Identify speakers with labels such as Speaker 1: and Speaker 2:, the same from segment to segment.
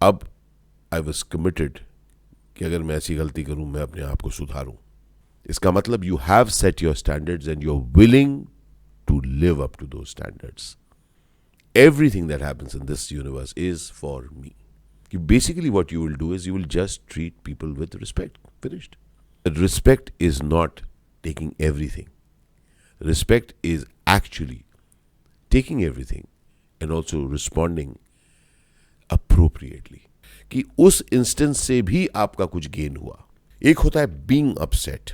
Speaker 1: अब I was committed कि अगर मैं ऐसी गलती करूं मैं अपने आप को सुधारूं. इसका मतलब you have set your standards and you are willing to live up to those standards. Everything that happens in this universe is for me. Basically, what you will do is you will just treat people with respect. Finished. Respect is not taking everything. Respect is actually taking everything and also responding appropriately. कि उस instance से भी आपका कुछ gain हुआ. एक होता है being upset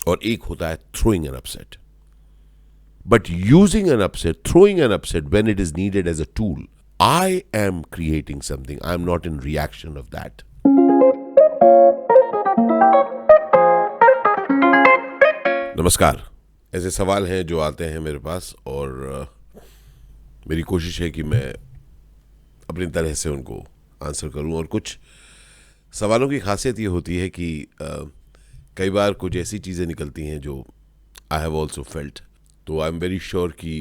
Speaker 1: और एक होता है throwing an upset. But using an upset, throwing an upset when it is needed as a tool, I am creating something. I am not in reaction of that. नमस्कार. ऐसे सवाल हैं जो आते हैं मेरे पास और मेरी कोशिश है कि मैं अपनी तरह से उनको आंसर करूं. और कुछ सवालों की खासियत ये होती है कि कई बार कुछ ऐसी चीज़ें निकलती हैं जो आई हैव ऑल्सो फेल्ट. तो आई एम वेरी श्योर कि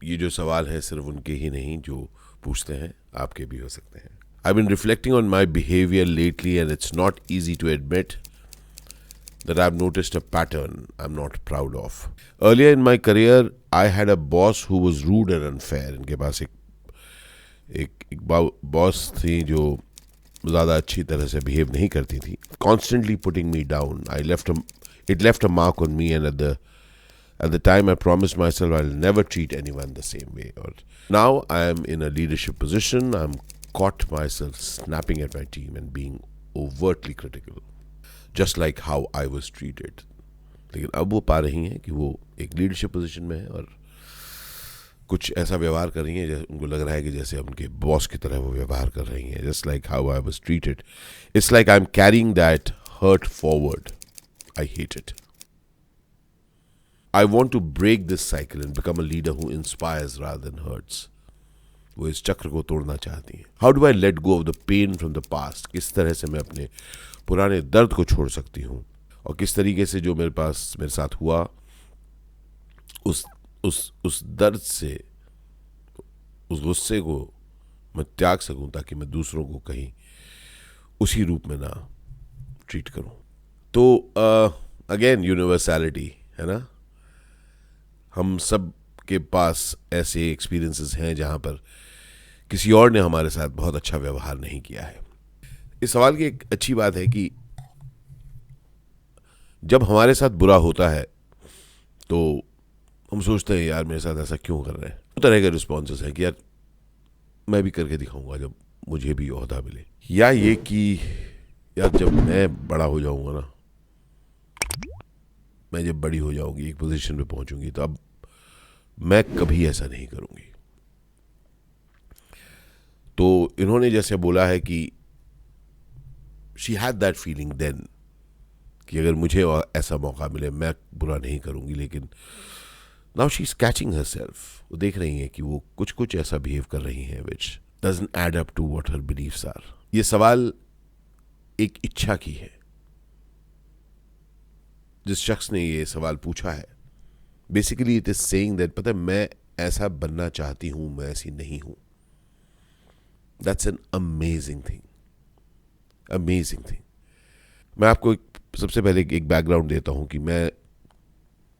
Speaker 1: ये जो सवाल हैं सिर्फ उनके ही नहीं जो पूछते हैं, आपके भी हो सकते हैं. I been reflecting on my behaviour lately and it's not easy to admit that I've noticed a pattern I'm not proud of. Earlier in my career, I had a boss who was rude and unfair. इनके पास एक boss थी जो ज़्यादा अच्छी तरह से behave नहीं करती थी. Constantly putting me down. It left a mark on me, and at the time I promised myself I'll never treat anyone the same way. Or now I am in a leadership position. I'm caught myself snapping at my team and being overtly critical. Just like how I was treated. लेकिन अब वो पा रही हैं कि वो एक leadership position में है और कुछ ऐसा व्यवहार कर रही हैं जैसे उनको लग रहा है कि जैसे उनके बॉस की तरह वो व्यवहार कर रही हैं. Just like how I was treated. It's like I'm carrying that hurt forward. I hate it. I want to break this cycle and become a leader who inspires rather than hurts. वो इस चक्र को तोड़ना चाहती हैं. How do I let go of the pain from the past. किस तरह से मैं अपने पुराने दर्द को छोड़ सकती हूँ और किस तरीके से जो मेरे साथ हुआ उस दर्द से, उस गुस्से को मैं त्याग सकूं ताकि मैं दूसरों को कहीं उसी रूप में ना ट्रीट करूं. तो अगेन यूनिवर्सैलिटी है ना. हम सब के पास ऐसे एक्सपीरियंसेस हैं जहां पर किसी और ने हमारे साथ बहुत अच्छा व्यवहार नहीं किया है. इस सवाल की एक अच्छी बात है कि जब हमारे साथ बुरा होता है तो हम सोचते हैं यार मेरे साथ ऐसा क्यों कर रहे हैं. दो तरह के रिस्पॉन्सेस हैं कि यार मैं भी करके दिखाऊंगा जब मुझे भी ओहदा मिले, या ये कि यार जब मैं बड़ा हो जाऊंगा ना, मैं जब बड़ी हो जाऊंगी, एक पोजीशन पे पहुंचूंगी, तो अब मैं कभी ऐसा नहीं करूंगी. तो इन्होंने जैसे बोला है कि she had that feeling then कि अगर मुझे ऐसा मौका मिले मैं बुरा नहीं करूंगी. लेकिन now she is catching herself. वो देख रही हैं कि वो कुछ ऐसा बिहेव कर रही हैं which doesn't add up to what her believes are. ये सवाल एक इच्छा की है. जिस शख्स ने ये सवाल पूछा है, basically it is saying that पता है मैं ऐसा बनना चाहती हूं, मैं ऐसी नहीं हूं. That's an amazing thing. Amazing thing. मैं आपको सबसे पहले एक बैकग्राउंड देता हूं कि मैं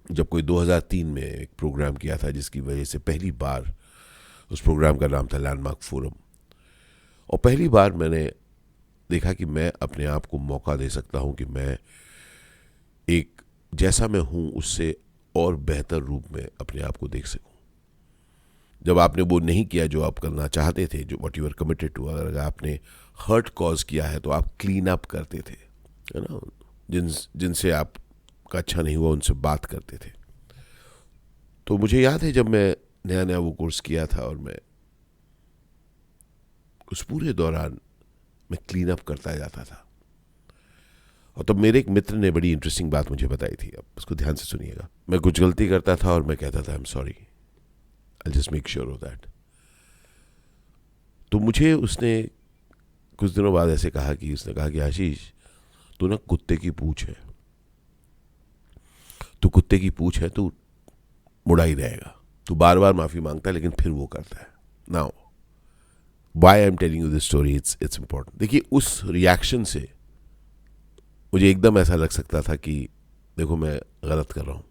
Speaker 1: जब कोई 2003 में एक प्रोग्राम किया था जिसकी वजह से पहली बार, उस प्रोग्राम का नाम था लैंडमार्क फोरम, और पहली बार मैंने देखा कि मैं अपने आप को मौका दे सकता हूं कि मैं एक जैसा मैं हूं उससे और बेहतर रूप में अपने आप को देख सकूं. जब आपने वो नहीं किया जो आप करना चाहते थे, जो what you are committed to, अगर आपने हर्ट कॉज किया है तो आप क्लीन अप करते थे, है ना. जिनसे आपका अच्छा नहीं हुआ उनसे बात करते थे. तो मुझे याद है जब मैं नया वो कोर्स किया था और मैं उस पूरे दौरान मैं क्लीन अप करता जाता था. और तब मेरे एक मित्र ने बड़ी इंटरेस्टिंग बात मुझे बताई थी. अब उसको ध्यान से सुनिएगा. मैं कुछ गलती करता था और मैं कहता था I am sorry, I just make sure of that. तो मुझे उसने कुछ दिनों बाद ऐसे कहा कि आशीष, तू ना कुत्ते की पूंछ है. तू कुत्ते की पूंछ है, तू मुड़ा ही रहेगा. तू बार बार माफी मांगता है लेकिन फिर वो करता है. Now why I am telling you this story, it's important. देखिए, उस रिएक्शन से मुझे एकदम ऐसा लग सकता था कि देखो मैं गलत कर रहा हूँ,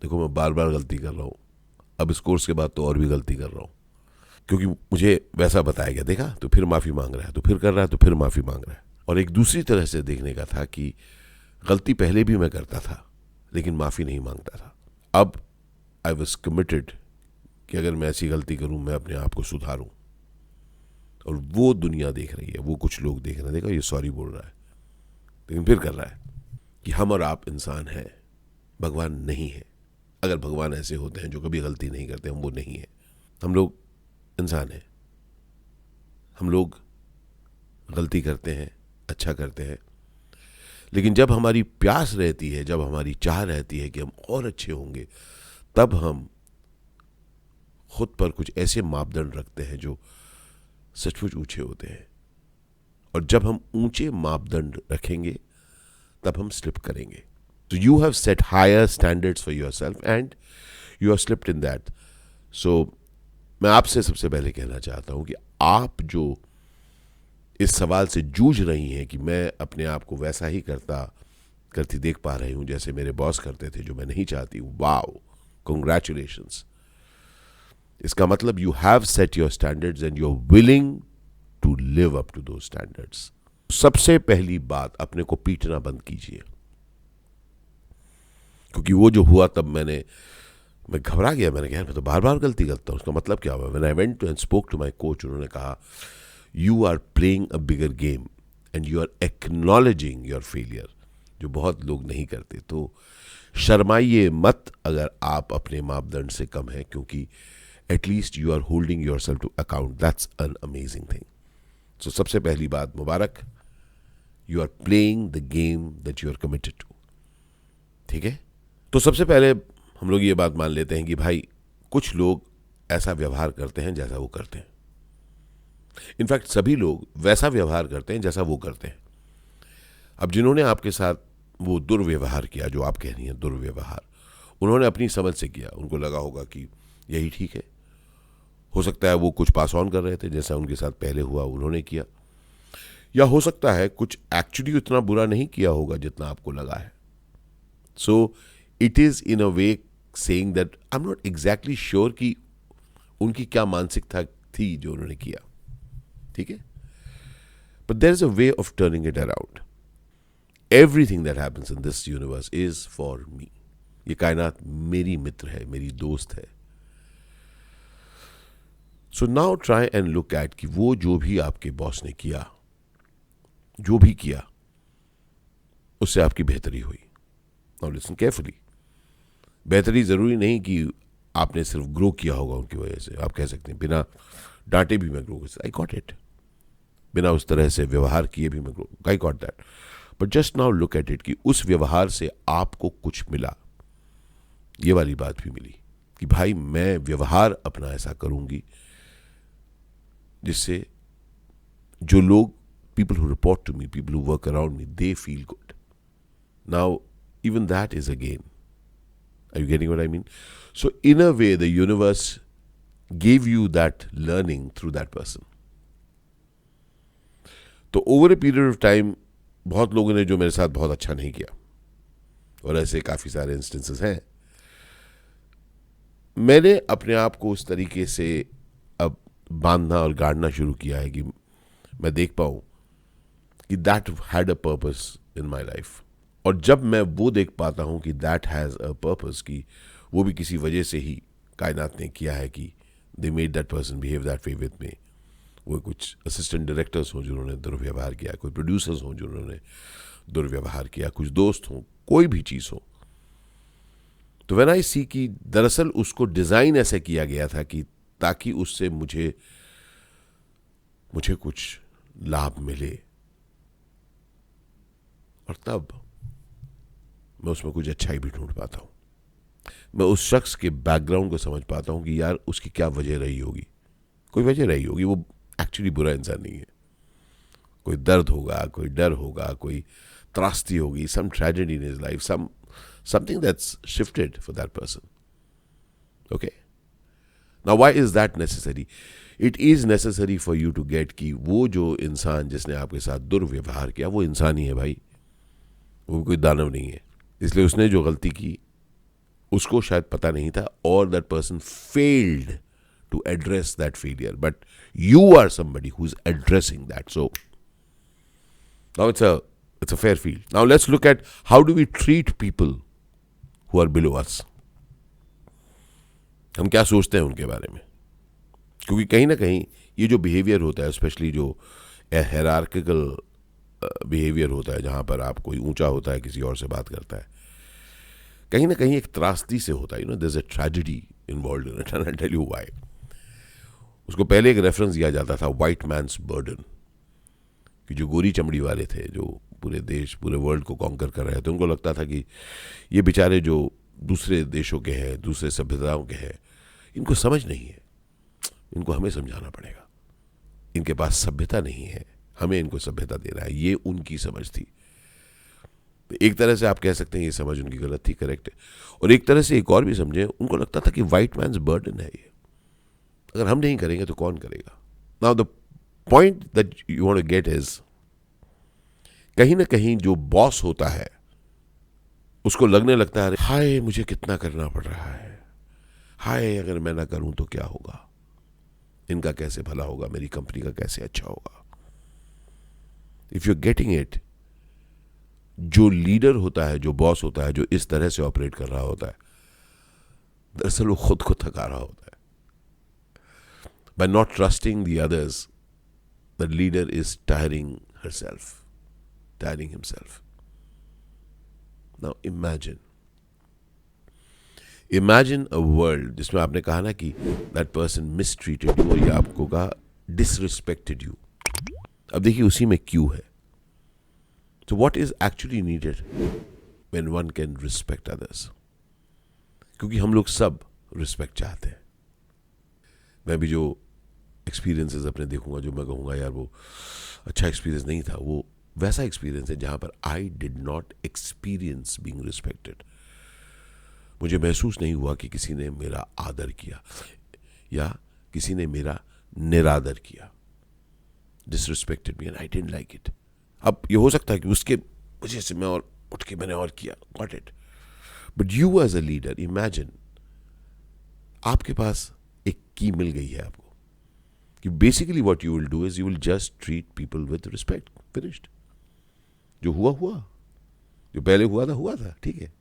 Speaker 1: देखो मैं बार बार गलती कर रहा हूँ, अब इस कोर्स के बाद तो और भी गलती कर रहा हूँ, क्योंकि मुझे वैसा बताया गया, देखा तो फिर माफ़ी मांग रहा है, तो फिर कर रहा है, तो फिर माफ़ी मांग रहा है। और एक दूसरी तरह से देखने का था कि गलती पहले भी मैं करता था लेकिन माफ़ी नहीं मांगता था। अब आई वॉज कमिटेड कि अगर मैं ऐसी गलती करूं मैं अपने आप को सुधारूं। और वो दुनिया देख रही है, वो कुछ लोग देख रहे हैं, देखो ये सॉरी बोल रहा है लेकिन फिर कर रहा है, कि हम और आप इंसान हैं, भगवान नहीं है। अगर भगवान ऐसे होते हैं जो कभी गलती नहीं करते, हम वो नहीं है। हम लोग इंसान हैं, हम लोग गलती करते हैं, अच्छा करते हैं, लेकिन जब हमारी प्यास रहती है, जब हमारी चाह रहती है कि हम और अच्छे होंगे, तब हम खुद पर कुछ ऐसे मापदंड रखते हैं जो सचमुच ऊंचे होते हैं। और जब हम ऊंचे मापदंड रखेंगे तब हम स्लिप करेंगे। तो you have set higher standards for yourself and you are slipped in that. So मैं आपसे सबसे पहले कहना चाहता हूं कि आप जो इस सवाल से जूझ रही हैं कि मैं अपने आप को वैसा ही करती देख पा रही हूं जैसे मेरे बॉस करते थे, जो मैं नहीं चाहती हूं, वाओ, कंग्रेचुलेशंस। इसका मतलब you have set your standards and you are willing to live up to those standards. सबसे पहली बात, अपने को पीटना बंद कीजिए। क्योंकि वो जो हुआ तब मैं घबरा गया। मैंने कहा मैं तो बार बार गलती करता हूँ, उसका मतलब क्या हुआ? When I went to and spoke to my coach, उन्होंने कहा you are playing a bigger game and you are acknowledging your failure, जो बहुत लोग नहीं करते। तो शर्माइए मत अगर आप अपने मापदंड से कम हैं, क्योंकि at least you are holding yourself to account. That's an amazing thing. So सबसे पहली बात, मुबारक, you are playing the game that you are committed to. ठीक है? तो सबसे पहले हम लोग ये बात मान लेते हैं कि भाई कुछ लोग ऐसा व्यवहार करते हैं जैसा वो करते हैं। इनफैक्ट सभी लोग वैसा व्यवहार करते हैं जैसा वो करते हैं। अब जिन्होंने आपके साथ वो दुर्व्यवहार किया, जो आप कह रही हैं दुर्व्यवहार, उन्होंने अपनी समझ से किया। उनको लगा होगा कि यही ठीक है। हो सकता है वो कुछ पास ऑन कर रहे थे, जैसा उनके साथ पहले हुआ उन्होंने किया, या हो सकता है कुछ एक्चुअली उतना बुरा नहीं किया होगा जितना आपको लगा है। So it is in a way saying that I am not exactly sure कि उनकी क्या मानसिकता थी जो उन्होंने किया। ठीक है? But there is a way of turning it around. Everything that happens in this universe is for me. ये कायनात मेरी मित्र है, मेरी दोस्त है। So now try and look at कि वो जो भी आपके बॉस ने किया, जो भी किया, उससे आपकी बेहतरी हुई। Now listen carefully. बेहतरी जरूरी नहीं कि आपने सिर्फ ग्रो किया होगा उनकी वजह से। आप कह सकते हैं बिना डांटे भी मैं ग्रो कर, आई गॉट इट। बिना उस तरह से व्यवहार किए भी मैं grow, I got that. But just now look at it कि उस व्यवहार से आपको कुछ मिला। ये वाली बात भी मिली कि भाई मैं व्यवहार अपना ऐसा करूंगी जिससे जो लोग, people who report to me, people who work around me, they feel good. Now, even that is a gain. Are you getting what I mean? So, in a way, the universe gave you that learning through that person. तो over a period of time बहुत लोगों ने जो मेरे साथ बहुत अच्छा नहीं किया, और ऐसे काफ़ी सारे इंस्टेंसेस हैं, मैंने अपने आप को उस तरीके से अब बांधना और गाड़ना शुरू किया है कि मैं देख पाऊँ कि that had a purpose in my life. और जब मैं वो देख पाता हूँ कि दैट हैज़ अ पर्पस, कि वो भी किसी वजह से ही कायनात ने किया है कि they made that person behave that way with me. वो कुछ असिस्टेंट डायरेक्टर्स हों जिन्होंने दुर्व्यवहार किया, कोई प्रोड्यूसर्स हों जिन्होंने दुर्व्यवहार किया, कुछ दोस्त हों, कोई भी चीज़ हो। तो व्हेन आई सी कि दरअसल उसको डिज़ाइन ऐसे किया गया था कि ताकि उससे मुझे कुछ लाभ मिले, और तब मैं उसमें कुछ अच्छाई भी ढूंढ पाता हूँ। मैं उस शख्स के बैकग्राउंड को समझ पाता हूँ कि यार उसकी क्या वजह रही होगी। कोई वजह रही होगी, वो एक्चुअली बुरा इंसान नहीं है। कोई दर्द होगा, कोई डर होगा, कोई त्रासदी होगी, some tragedy in his life, something that's shifted for that person. Okay, now why is that necessary? It is necessary for you to get कि वो जो इंसान जिसने आपके साथ दुर्व्यवहार किया वो इंसान ही है भाई, वो कोई दानव नहीं है। इसलिए उसने जो गलती की उसको शायद पता नहीं था, और that person failed to address that failure, but you are somebody who's addressing that. So now it's a fair field. Now let's look at how do we treat people who are below us. हम क्या सोचते हैं उनके बारे में, क्योंकि कहीं ना कहीं ये जो बिहेवियर होता है, स्पेशली जो हायरार्किकल बिहेवियर होता है, जहाँ पर आप कोई ऊंचा होता है किसी और से बात करता है, कहीं ना कहीं एक त्रासदी से होता है। You know, there is a tragedy involved in it, and I tell you why. उसको पहले एक रेफरेंस दिया जाता था वाइट मैन्स बर्डन, कि जो गोरी चमड़ी वाले थे जो पूरे देश पूरे वर्ल्ड को कॉन्कर कर रहे थे, उनको लगता था कि ये बेचारे जो दूसरे देशों के हैं, दूसरे सभ्यताओं के हैं, इनको समझ नहीं है, इनको हमें समझाना पड़ेगा, इनके पास सभ्यता नहीं है, हमें इनको सभ्यता देना है। ये उनकी समझ थी। एक तरह से आप कह सकते हैं ये समझ उनकी गलत थी, करेक्ट है। और एक तरह से एक और भी समझे, उनको लगता था कि वाइट मैन्स बर्डन है ये, अगर हम नहीं करेंगे तो कौन करेगा। Now the point that you want to get is, कहीं ना कहीं जो बॉस होता है उसको लगने लगता है हाय मुझे कितना करना पड़ रहा है, हाय अगर मैं ना करूं तो क्या होगा, इनका कैसे भला होगा, मेरी कंपनी का कैसे अच्छा होगा। इफ यू गेटिंग इट, जो लीडर होता है, जो बॉस होता है, जो इस तरह से ऑपरेट कर रहा होता है, दरअसल वो खुद को थका रहा होता है। By not trusting the others, the leader is tiring herself, tiring himself. Now imagine a world जिसमें आपने कहा ना कि that person mistreated you, और ये आपको कहा disrespected you. अब देखिए उसी में क्यों है। So what is actually needed when one can respect others? क्योंकि हम लोग सब रिस्पेक्ट चाहते हैं। मैं भी जो एक्सपीरियंसेस अपने देखूंगा, जो मैं कहूँगा यार वो अच्छा एक्सपीरियंस नहीं था, वो वैसा एक्सपीरियंस है जहाँ पर I did not experience being respected. मुझे महसूस नहीं हुआ कि किसी ने मेरा आदर किया या किसी ने मेरा निरादर किया। Disrespected me and I didn't like it. अब ये हो सकता है कि उसके वजह से मैं और उठ के मैंने और किया, got it. But you as a leader, imagine आपके पास एक की मिल गई है आपको, कि basically what you will do is you will just treat people with respect, finished. जो हुआ हुआ, जो पहले हुआ था, ठीक है।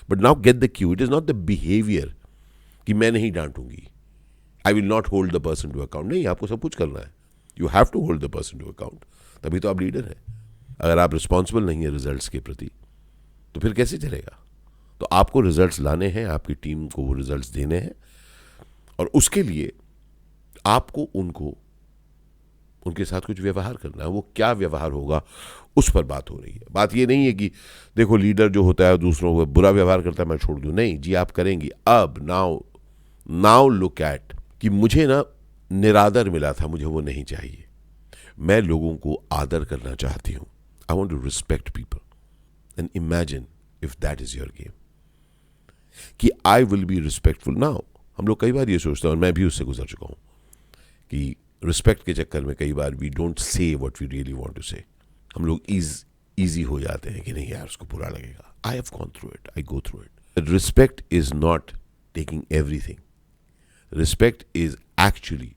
Speaker 1: But now get the cue, it is not the behaviour कि मैं नहीं डांटूंगी, I will not hold the person to account. नहीं, आपको सब कुछ करना है, you have to hold the person to account, तभी तो आप लीडर हैं। अगर आप रिस्पॉन्सिबल नहीं है रिजल्ट्स के प्रति, तो फिर कैसे चलेगा। तो आपको रिजल्ट्स लाने हैं, आपकी टीम को वो रिजल्ट्स देने हैं, और उसके लिए आपको उनके साथ कुछ व्यवहार करना है। वो क्या व्यवहार होगा उस पर बात हो रही है। बात ये नहीं है कि देखो लीडर जो होता है दूसरों को बुरा व्यवहार करता है मैं छोड़ दूं, नहीं जी, आप करेंगी। अब नाउ लुक एट कि मुझे ना निरादर मिला था, मुझे वो नहीं चाहिए। मैं लोगों को आदर करना चाहती हूं। I want to respect people, and imagine if that is your game, कि I will be respectful. Now हम लोग कई बार ये सोचते हैं, और मैं भी उससे गुजर चुका हूं, कि रिस्पेक्ट के चक्कर में कई बार we don't say what we really want to say. हम लोग इजी हो जाते हैं कि नहीं यार उसको बुरा लगेगा। I have gone through it, I go through it. Respect is not taking everything, respect is actually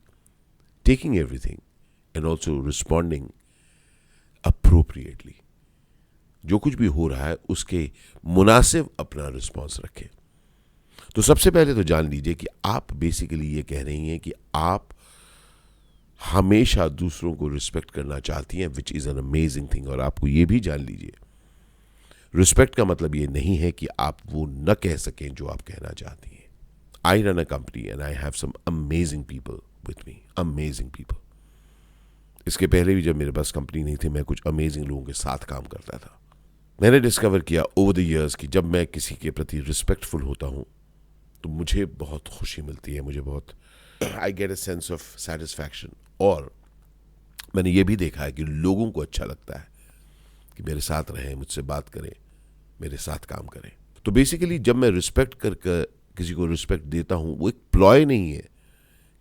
Speaker 1: taking everything and also responding appropriately. जो कुछ भी हो रहा है उसके मुनासिब अपना रिस्पॉन्स रखें। तो सबसे पहले तो जान लीजिए कि आप बेसिकली ये कह रही हैं कि आप हमेशा दूसरों को रिस्पेक्ट करना चाहती हैं, which is an amazing thing. और आपको ये भी जान लीजिए, रिस्पेक्ट का मतलब ये नहीं है कि आप वो न कह सकें जो आप कहना चाहती हैं। I run a company and I have some amazing people with me, amazing people. इसके पहले भी जब मेरे पास कंपनी नहीं थी, मैं कुछ अमेजिंग लोगों के साथ काम करता था। मैंने डिस्कवर किया ओवर द ईयर्स कि जब मैं किसी के प्रति रिस्पेक्टफुल होता हूँ तो मुझे बहुत खुशी मिलती है, मुझे बहुत I get a sense of satisfaction. और मैंने ये भी देखा है कि लोगों को अच्छा लगता है कि मेरे साथ रहें, मुझसे बात करें, मेरे साथ काम करें। तो बेसिकली जब मैं रिस्पेक्ट कर किसी को रिस्पेक्ट देता हूँ, वो एक प्लॉय नहीं है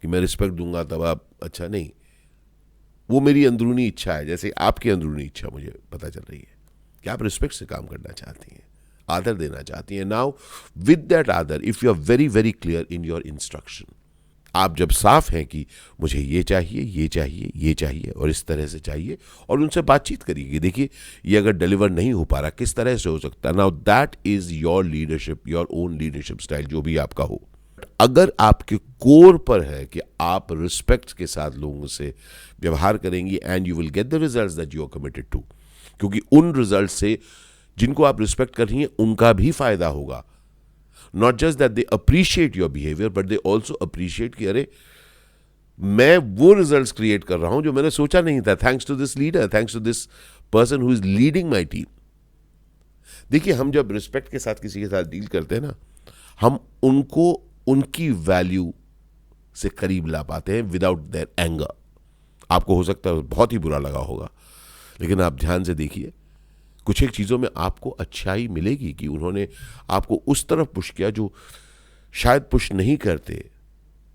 Speaker 1: कि मैं रिस्पेक्ट दूंगा तब आप, अच्छा नहीं, वो मेरी अंदरूनी इच्छा है, जैसे आपकी अंदरूनी इच्छा मुझे पता चल रही है कि आप रिस्पेक्ट से काम करना चाहती हैं, आदर देना चाहती हैं. नाउ विद दैट आदर, if you are very very clear in your instruction, आप जब साफ हैं कि मुझे ये चाहिए, ये चाहिए, ये चाहिए और इस तरह से चाहिए, और उनसे बातचीत करिए, देखिए ये अगर डिलीवर नहीं हो पा रहा किस तरह से हो सकता है. Now that is your leadership, your own leadership style, जो भी आपका हो. अगर आपके कोर पर है कि आप रिस्पेक्ट के साथ लोगों से व्यवहार करेंगी, and you will get the results that you are committed to, क्योंकि उन रिजल्ट से जिनको आप रिस्पेक्ट कर रही हैं उनका भी फायदा होगा. Not just that they appreciate your behaviour, but they also appreciate कि अरे मैं वो रिजल्ट्स क्रिएट कर रहा हूं जो मैंने सोचा नहीं था, thanks to this leader, thanks to this person who is leading my team. देखिए, हम जब रिस्पेक्ट के साथ किसी के साथ डील करते हैं ना, हम उनको उनकी वैल्यू से करीब ला पाते हैं विदाउट देयर एंगर. आपको हो सकता है बहुत ही बुरा लगा होगा, लेकिन आप ध्यान से देखिए, कुछ एक चीज़ों में आपको अच्छाई मिलेगी कि उन्होंने आपको उस तरफ पुश किया जो शायद पुश नहीं करते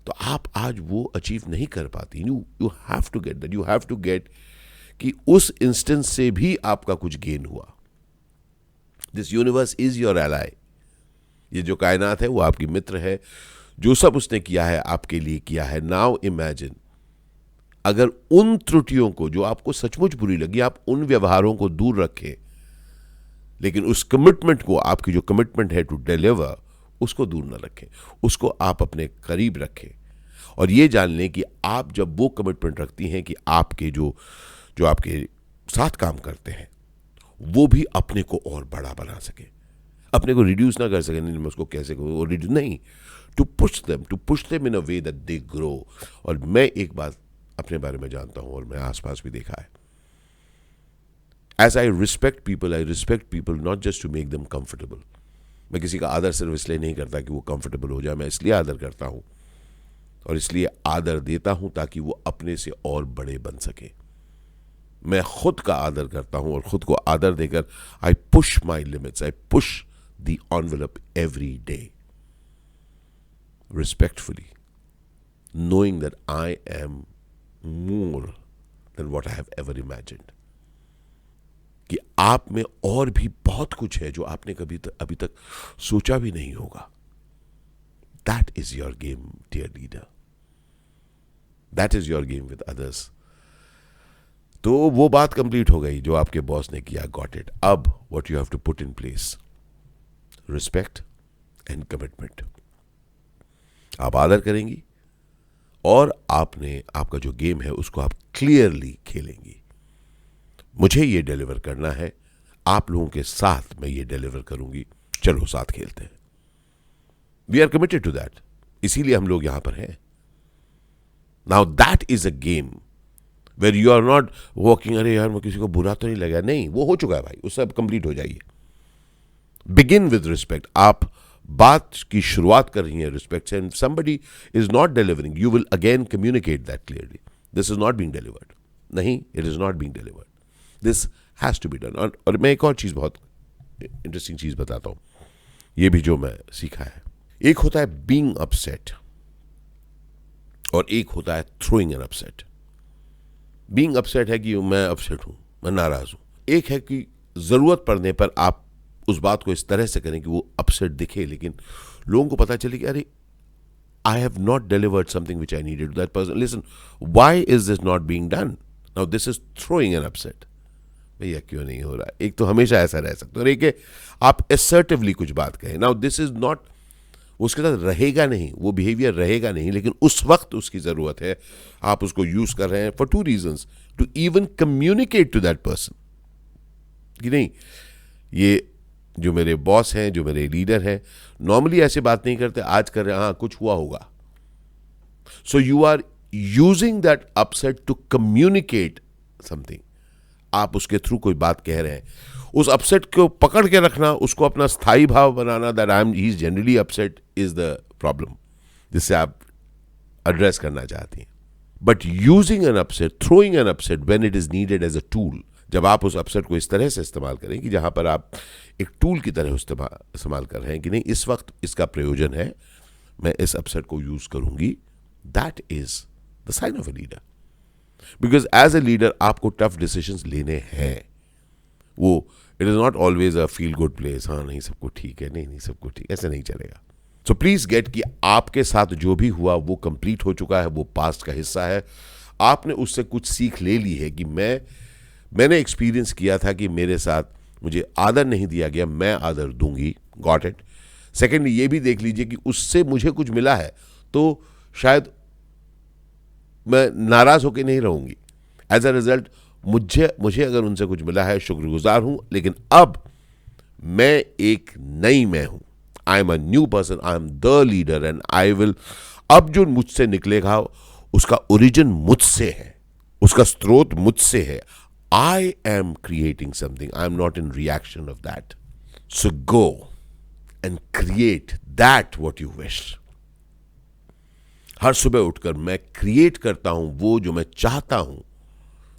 Speaker 1: तो आप आज वो अचीव नहीं कर पाती. You have to get that, you have to get कि उस इंस्टेंस से भी आपका कुछ गेन हुआ. This universe is your ally. ये जो कायनात है वो आपकी मित्र है. जो सब उसने किया है आपके लिए किया है. नाउ इमेजिन, अगर उन त्रुटियों को जो आपको सचमुच बुरी लगी, आप उन व्यवहारों को दूर रखें, लेकिन उस कमिटमेंट को, आपकी जो कमिटमेंट है टू डिलीवर, उसको दूर न रखें, उसको आप अपने करीब रखें. और ये जान लें कि आप जब वो कमिटमेंट रखती हैं कि आपके जो आपके साथ काम करते हैं वो भी अपने को और बड़ा बना सके, अपने को रिड्यूस ना कर सके. नहीं, मैं उसको कैसे करूँ, रिड्यूस नहीं, to push them in a way that they grow. और मैं एक बात अपने बारे में जानता हूं और मैं आसपास भी देखा है, as I respect people not just to make them comfortable. मैं किसी का आदर सिर्फ इसलिए नहीं करता कि वो कंफर्टेबल हो जाए, मैं इसलिए आदर करता हूं और इसलिए आदर देता हूं ताकि वो अपने से और बड़े बन सके. मैं खुद का आदर करता हूं और खुद को आदर देकर I push my limits, I push the envelope every day respectfully, knowing that I am more than what I have ever imagined. कि आप में और भी बहुत कुछ है जो आपने अभी तक सोचा भी नहीं होगा. That is your game, dear leader. That is your game with others. तो वो बात कंप्लीट हो गई जो आपके बॉस ने किया, got it. अब what you have to put in place, respect and commitment. आप आदर करेंगी और आपका जो गेम है उसको आप क्लियरली खेलेंगी. मुझे ये डिलीवर करना है, आप लोगों के साथ मैं ये डिलीवर करूंगी, चलो साथ खेलते हैं. We are committed to that, इसीलिए हम लोग यहां पर हैं. Now that is a game where you are not walking, अरे यार मैं किसी को बुरा तो नहीं लगा, नहीं, वो हो चुका है भाई, उससे अब कंप्लीट हो जाइए. Begin with respect. आप बात की शुरुआत कर रही हैं रिस्पेक्ट से, and somebody is not delivering, you will again communicate that clearly, this is not being delivered. नहीं, it is not being delivered, this has to be done. और मैं एक और चीज, बहुत इंटरेस्टिंग चीज बताता हूं, ये भी जो मैं सीखा है. एक होता है बीइंग अपसेट और एक होता है throwing an upset. Being upset है कि मैं अपसेट हूं, मैं नाराज हूं. एक है कि जरूरत पड़ने पर आप उस बात को इस तरह से करें कि वो अपसेट दिखे, लेकिन लोगों को पता चले कि अरे I have not delivered something which I needed to that person. Listen, why is this not being done? Now this is throwing an upset. भैया क्यों नहीं हो रहा? एक तो हमेशा ऐसा रह सकता है, और एक है आप असर्टिवली कुछ बात कहें. नाउ दिस इज नॉट, उसके साथ रहेगा नहीं, वो बिहेवियर रहेगा नहीं, लेकिन उस वक्त उसकी जरूरत है. आप उसको यूज कर रहे हैं for 2 reasons, to even communicate to that person कि नहीं, ये जो मेरे बॉस हैं, जो मेरे लीडर हैं, नॉर्मली ऐसे बात नहीं करते, आज कर रहे हैं, हाँ कुछ हुआ होगा. So you are using that upset to communicate something. आप उसके थ्रू कोई बात कह रहे हैं, उस अपसेट को पकड़ के रखना, उसको अपना स्थायी भाव बनाना, that he is generally upset, is the problem जिससे आप एड्रेस करना चाहती हैं. But using an upset, throwing an upset when it is needed as a tool, जब आप उस अपसेट को इस तरह से इस्तेमाल करें कि जहां पर आप एक टूल की तरह इस्तेमाल कर रहे हैं कि नहीं, इस वक्त इसका प्रयोजन है, मैं इस अपसेट को यूज करूंगी, that is the sign of a leader. Because as a leader आपको टफ डिसीजंस लेने हैं। वो it is not always a feel good place, हाँ नहीं सब कुछ ठीक है, नहीं नहीं सब कुछ ठीक, ऐसे नहीं चलेगा। सो प्लीज गेट कि आपके साथ जो भी हुआ वो कंप्लीट हो चुका है, वो पास्ट का हिस्सा है। आपने उससे कुछ सीख ले ली है कि मैंने एक्सपीरियंस किया था कि मेरे साथ मुझे आदर नहीं दिया गया, मैं आदर दूंगी, गॉट इट। सेकेंडली ये भी देख लीजिए कि उससे मुझे कुछ मिला है तो शायद मैं नाराज होकर नहीं रहूंगी। एज अ रिजल्ट मुझे अगर उनसे कुछ मिला है शुक्रगुजार हूं, लेकिन अब मैं एक नई मैं हूं। I am a new person, I am the leader and I will, अब जो मुझसे निकलेगा उसका ओरिजिन मुझसे है, उसका स्रोत मुझसे है। I am creating something, I am not in reaction of that. So go and create that what you wish. हर सुबह उठकर मैं क्रिएट करता हूं वो जो मैं चाहता हूं,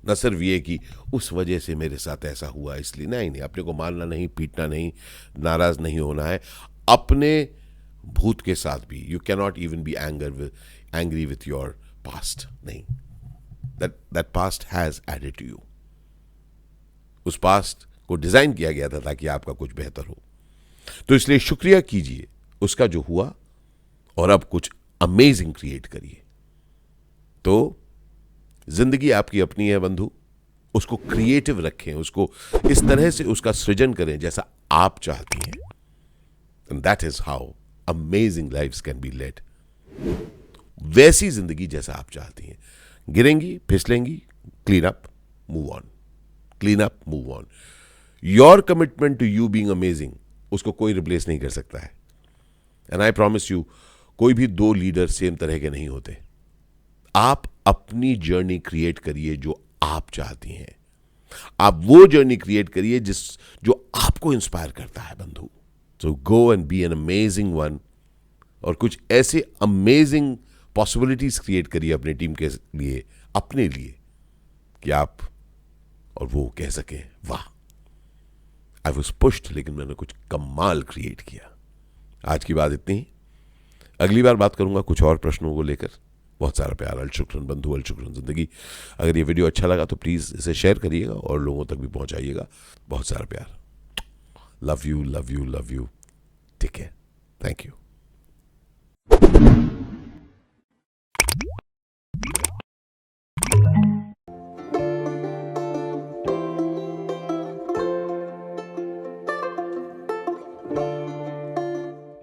Speaker 1: न सिर्फ ये कि उस वजह से मेरे साथ ऐसा हुआ इसलिए, नहीं, अपने को मारना नहीं, पीटना नहीं, नाराज नहीं होना है अपने भूत के साथ भी। You can not even be angry with your past, नहीं, that past has added to you. उस पास्ट को डिजाइन किया गया था ताकि आपका कुछ बेहतर हो। तो इसलिए शुक्रिया कीजिए उसका जो हुआ और अब कुछ अमेजिंग क्रिएट करिए। तो जिंदगी आपकी अपनी है बंधु, उसको क्रिएटिव रखें, उसको इस तरह से उसका सृजन करें जैसा आप चाहती हैं। And that is how amazing lifes can be led. वैसी जिंदगी जैसा आप चाहती हैं। गिरेंगी, फिसलेंगी, clean up, move on, clean up, move on. Your commitment to you being amazing, उसको कोई रिप्लेस नहीं कर सकता है। एंड आई प्रॉमिस यू, कोई भी दो लीडर सेम तरह के नहीं होते। आप अपनी जर्नी क्रिएट करिए जो आप चाहती हैं। आप वो जर्नी क्रिएट करिए जो आपको इंस्पायर करता है बंधु। So go and be an amazing one, और कुछ ऐसे अमेजिंग पॉसिबिलिटीज क्रिएट करिए अपनी टीम के लिए, अपने लिए, कि आप और वो कह सकें वाह, आई वॉज पुश्ड, लेकिन मैंने कुछ कमाल क्रिएट किया। आज की बात इतनी ही। अगली बार बात करूंगा कुछ और प्रश्नों को लेकर। बहुत सारा प्यार। अल शुक्रन बंधु, अल शुक्रन जिंदगी। अगर ये वीडियो अच्छा लगा तो प्लीज़ इसे शेयर करिएगा और लोगों तक भी पहुंचाइएगा। बहुत सारा प्यार। Love you, love you, love you. Take care. Thank you.